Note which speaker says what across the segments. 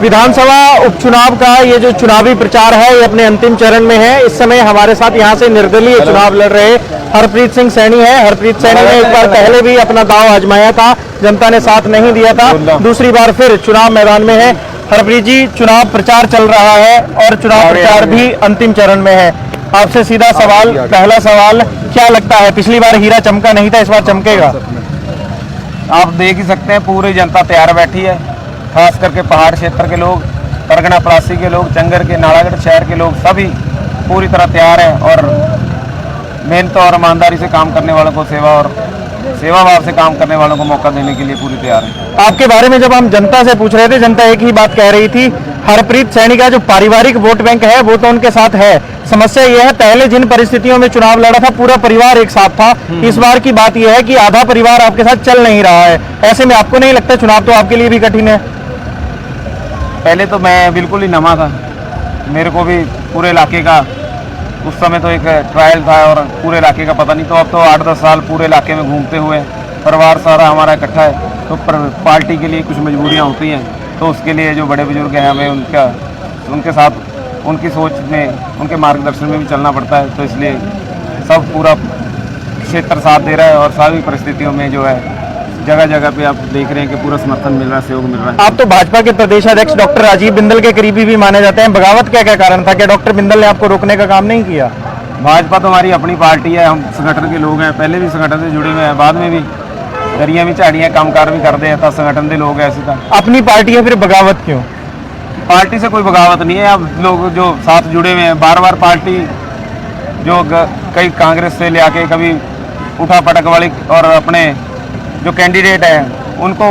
Speaker 1: विधानसभा उपचुनाव का ये जो चुनावी प्रचार है ये अपने अंतिम चरण में है। इस समय हमारे साथ यहाँ से निर्दलीय चुनाव लड़ रहे हरप्रीत सिंह सैनी है। हरप्रीत सैनी ने एक बार पहले भी अपना दांव आजमाया था, जनता ने साथ नहीं दिया था। दूसरी बार फिर चुनाव मैदान में है। हरप्रीत जी, चुनाव प्रचार चल रहा है और चुनाव प्रचार भी अंतिम चरण में है। आपसे सीधा सवाल, पहला सवाल, क्या लगता है पिछली बार हीरा चमका नहीं था, इस बार चमकेगा?
Speaker 2: आप देख ही सकते हैं पूरी जनता तैयार बैठी है, खास करके पहाड़ क्षेत्र के लोग, परगना पलासी के लोग, चंगर के, नालागढ़ शहर के लोग सभी पूरी तरह तैयार हैं और मेहनत और ईमानदारी से काम करने वालों को सेवा भाव से काम करने वालों को मौका देने के लिए पूरी तैयार है।
Speaker 1: आपके बारे में जब हम जनता से पूछ रहे थे, जनता एक ही बात कह रही थी, हरप्रीत सैनी का जो पारिवारिक वोट बैंक है वो तो उनके साथ है। समस्या यह है, पहले जिन परिस्थितियों में चुनाव लड़ा था पूरा परिवार एक साथ था। इस बार की बात यह है कि आधा परिवार आपके साथ चल नहीं रहा है। ऐसे में आपको नहीं लगता चुनाव तो आपके लिए भी कठिन है?
Speaker 2: पहले तो मैं बिल्कुल ही नया था, मेरे को भी पूरे इलाके का उस समय तो एक ट्रायल था और पूरे इलाके का पता नहीं, तो अब तो 8-10 साल पूरे इलाके में घूमते हुए परिवार सारा हमारा इकट्ठा है। तो पार्टी के लिए कुछ मजबूरियां होती हैं, तो उसके लिए जो बड़े बुजुर्ग हैं हमें उनके साथ उनकी सोच में, उनके मार्गदर्शन में भी चलना पड़ता है। तो इसलिए सब पूरा क्षेत्र साथ दे रहा है और सभी परिस्थितियों में जो है जगह जगह पे आप देख रहे हैं कि पूरा समर्थन मिल रहा है, सहयोग मिल रहा है।
Speaker 1: आप तो भाजपा के प्रदेशाध्यक्ष डॉक्टर राजीव बिंदल के करीबी भी माने जाते हैं। बगावत क्या क्या कारण था? क्या डॉक्टर बिंदल ने आपको रोकने का काम नहीं किया?
Speaker 2: भाजपा तो हमारी अपनी पार्टी है, हम संगठन के लोग हैं, पहले भी संगठन से जुड़े हुए हैं, बाद में भी दरिया भी झाड़ियाँ कामकार भी करते हैं, संगठन के लोग ऐसे था।
Speaker 1: अपनी पार्टी है, फिर बगावत क्यों?
Speaker 2: पार्टी से कोई बगावत नहीं है। अब लोग जो साथ जुड़े हुए हैं, बार बार पार्टी जो कई कांग्रेस से ले आके कभी उठा पटक वाली और अपने जो कैंडिडेट है उनको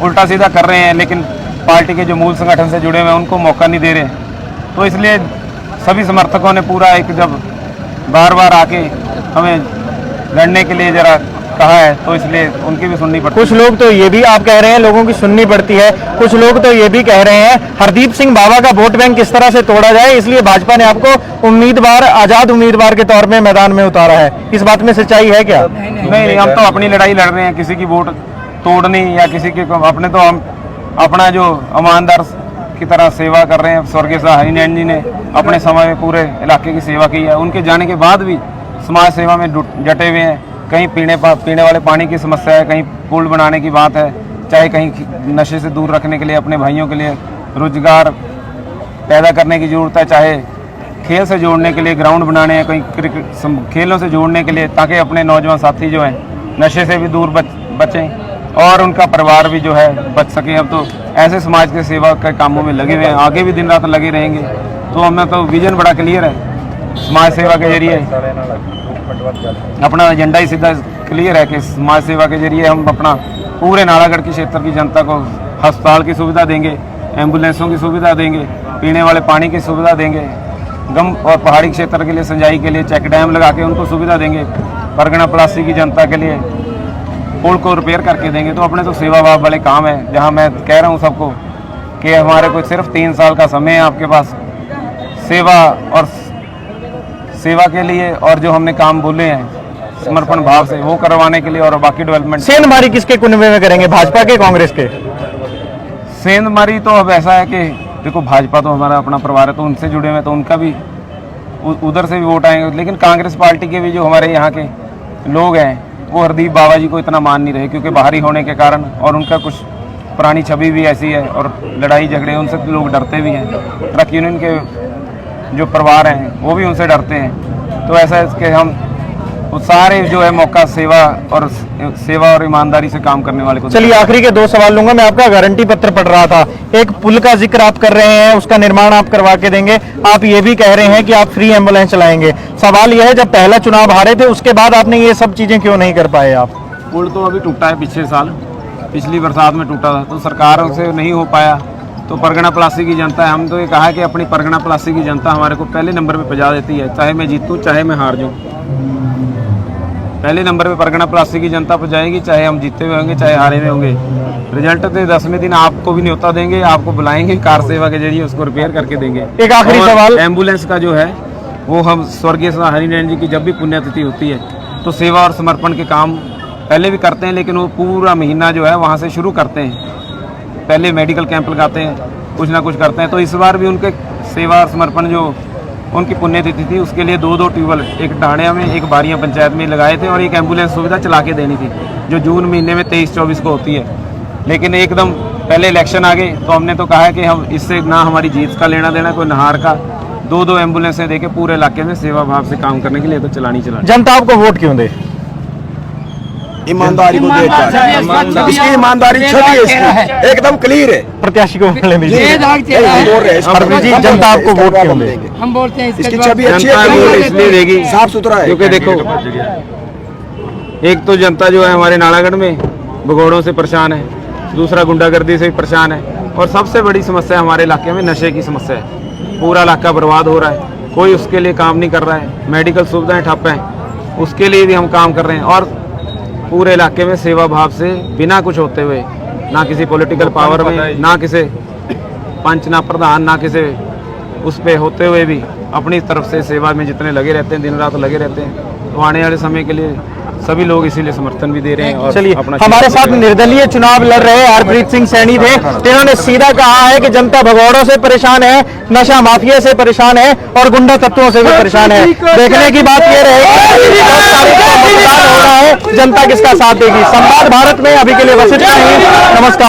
Speaker 2: उल्टा सीधा कर रहे हैं, लेकिन पार्टी के जो मूल संगठन से जुड़े हुए हैं उनको मौका नहीं दे रहे। तो इसलिए सभी समर्थकों ने पूरा एक जब बार बार आके हमें लड़ने के लिए जरा कहा है, तो इसलिए उनकी भी सुननी पड़ती है।
Speaker 1: कुछ लोग तो ये भी आप कह रहे हैं लोगों की सुननी पड़ती है, कुछ लोग तो ये भी कह रहे हैं हरदीप सिंह बाबा का वोट बैंक किस तरह से तोड़ा जाए, इसलिए भाजपा ने आपको उम्मीदवार, आजाद उम्मीदवार के तौर में मैदान में उतारा है। इस बात में सच्चाई है क्या?
Speaker 2: नहीं, हम तो अपनी लड़ाई लड़ रहे हैं, किसी की वोट तोड़नी या किसी के अपने तो हम अपना जो ईमानदार की तरह सेवा कर रहे हैं। स्वर्गीय हरिनैन जी ने अपने समय में पूरे इलाके की सेवा की है, उनके जाने के बाद भी समाज सेवा में डटे हुए हैं। कहीं पीने वाले पानी की समस्या है, कहीं पुल बनाने की बात है, चाहे कहीं नशे से दूर रखने के लिए अपने भाइयों के लिए रोजगार पैदा करने की ज़रूरत है, चाहे खेल से जोड़ने के लिए ग्राउंड बनाने हैं, कहीं क्रिकेट खेलों से जोड़ने के लिए, ताकि अपने नौजवान साथी जो हैं नशे से भी दूर बचें और उनका परिवार भी जो है बच सके। अब तो ऐसे समाज के सेवा के कामों में लगे हुए हैं, आगे भी दिन रात लगे रहेंगे। तो हमें तो विजन बड़ा क्लियर है, समाज सेवा के जरिए अपना एजेंडा ही सीधा क्लियर है कि समाज सेवा के जरिए हम अपना पूरे नालागढ़ के क्षेत्र की जनता को अस्पताल की सुविधा देंगे, एम्बुलेंसों की सुविधा देंगे, पीने वाले पानी की सुविधा देंगे, गम और पहाड़ी क्षेत्र के लिए सिंचाई के लिए चेक डैम लगा के उनको सुविधा देंगे, परगना पलासी की जनता के लिए पुल को रिपेयर करके देंगे। तो अपने तो सेवा भाव वाले काम है, जहाँ मैं कह रहा हूँ सबको कि हमारे को सिर्फ 3 साल का समय है आपके पास सेवा के लिए, और जो हमने काम बोले हैं समर्पण भाव से वो करवाने के लिए, और बाकी डेवलपमेंट।
Speaker 1: सेंधमारी किसके कुनबे में करेंगे, भाजपा के कांग्रेस के?
Speaker 2: सेंधमारी तो अब ऐसा है कि देखो भाजपा तो हमारा अपना परिवार है, तो उनसे जुड़े हुए तो उनका भी उधर से भी वोट आएंगे, लेकिन कांग्रेस पार्टी के भी जो हमारे यहाँ के लोग हैं वो हरदीप बाबा जी को इतना मान नहीं रहे, क्योंकि बाहरी होने के कारण और उनका कुछ पुरानी छवि भी ऐसी है और लड़ाई झगड़े उनसे लोग डरते भी हैं। ट्रक यूनियन के जो परिवार हैं वो भी उनसे डरते हैं। तो ऐसा है कि हम सारे जो है मौका सेवा और ईमानदारी से काम करने वाले को।
Speaker 1: चलिए आखिरी के 2 सवाल लूंगा मैं। आपका गारंटी पत्र पढ़ रहा था, एक पुल का जिक्र आप कर रहे हैं, उसका निर्माण आप करवा के देंगे, आप ये भी कह रहे हैं कि आप फ्री एम्बुलेंस चलाएंगे। सवाल यह है, जब पहला चुनाव हारे थे उसके बाद आपने ये सब चीजें क्यों नहीं कर पाए? आप
Speaker 2: पुल तो अभी टूटा है, पिछले साल पिछली बरसात में टूटा था, तो सरकार से नहीं हो पाया। तो परगना पलासी की जनता है, हम तो ये कहा कि अपनी परगना पलासी की जनता हमारे को पहले नंबर पे पहुंचा देती है, चाहे मैं जीतूँ चाहे मैं हार जाऊँ, पहले नंबर पे परगना पलासी की जनता पहुंचाएगी, चाहे हम जीते हुए होंगे चाहे हारे हुए होंगे। रिजल्ट के 10वें दिन आपको भी न्योता देंगे, आपको बुलाएंगे, कार सेवा के जरिए उसको रिपेयर करके देंगे।
Speaker 1: एक आखिरी सवाल,
Speaker 2: एम्बुलेंस का जो है वो हम स्वर्गीय हरिनैन जी की जब भी पुण्यतिथि होती है तो सेवा और समर्पण के काम पहले भी करते हैं, लेकिन वो पूरा महीना जो है वहाँ से शुरू करते हैं। पहले मेडिकल कैंप लगाते हैं, कुछ ना कुछ करते हैं। तो इस बार भी उनके सेवा और समर्पण जो उनकी पुण्यतिथि थी उसके लिए 2-2 ट्यूबवेल, एक डाणिया में, एक बारियां पंचायत में लगाए थे और एक एम्बुलेंस सुविधा चला के देनी थी जो जून महीने में 23-24 को होती है। लेकिन एकदम पहले इलेक्शन आ गए तो हमने तो कहा है कि हम इससे ना हमारी जीत का लेना देना, कोई नहार का। 2-2 एम्बुलेंसें देके पूरे इलाके में सेवा भाव से काम करने के लिए तो चलानी।
Speaker 1: जनता आपको वोट क्यों दे?
Speaker 3: ईमानदारी को देखकर, इसकी ईमानदारी छवि है, इसकी एकदम क्लियर है।
Speaker 1: प्रत्याशी को बोलने दीजिए।
Speaker 3: बोल रहे हैं,
Speaker 1: हरप्रीत जी, जनता आपको वोट क्यों दे?
Speaker 4: हम बोलते हैं
Speaker 3: इसकी छवि अच्छी
Speaker 2: जनता
Speaker 3: है,
Speaker 2: वोट इसलिए देगी,
Speaker 3: साफ सुथरा है।
Speaker 2: क्योंकि देखो, एक तो जनता जो है हमारे नालागढ़ में भगोड़ों से परेशान है, दूसरा गुंडागर्दी से भी परेशान है, और सबसे बड़ी समस्या हमारे इलाके में नशे की समस्या है। पूरा इलाका बर्बाद हो रहा है, कोई उसके लिए काम नहीं कर रहा है। मेडिकल सुविधाएं ठप हैं, उसके लिए भी हम काम कर रहे हैं। और पूरे इलाके में सेवा भाव से बिना कुछ होते हुए, ना किसी पॉलिटिकल पावर में, ना किसी पंच, ना प्रधान, ना किसी उस पे होते हुए भी अपनी तरफ से सेवा में जितने लगे रहते हैं, दिन रात लगे रहते हैं। तो आने वाले समय के लिए सभी लोग इसीलिए समर्थन भी दे रहे हैं। और
Speaker 1: चलिए,
Speaker 2: अपना
Speaker 1: हमारे साथ निर्दलीय चुनाव लड़ रहे हरप्रीत सिंह सैनी थे। इन्होंने सीधा कहा है कि जनता भगौड़ों से परेशान है, नशा माफिया से परेशान है और गुंडा तत्वों से भी परेशान है। देखने की बात यह रहेगी मतदान हो रहा है, जनता किसका साथ देगी। संवाद भारत में अभी के लिए बस इतना ही। नमस्कार।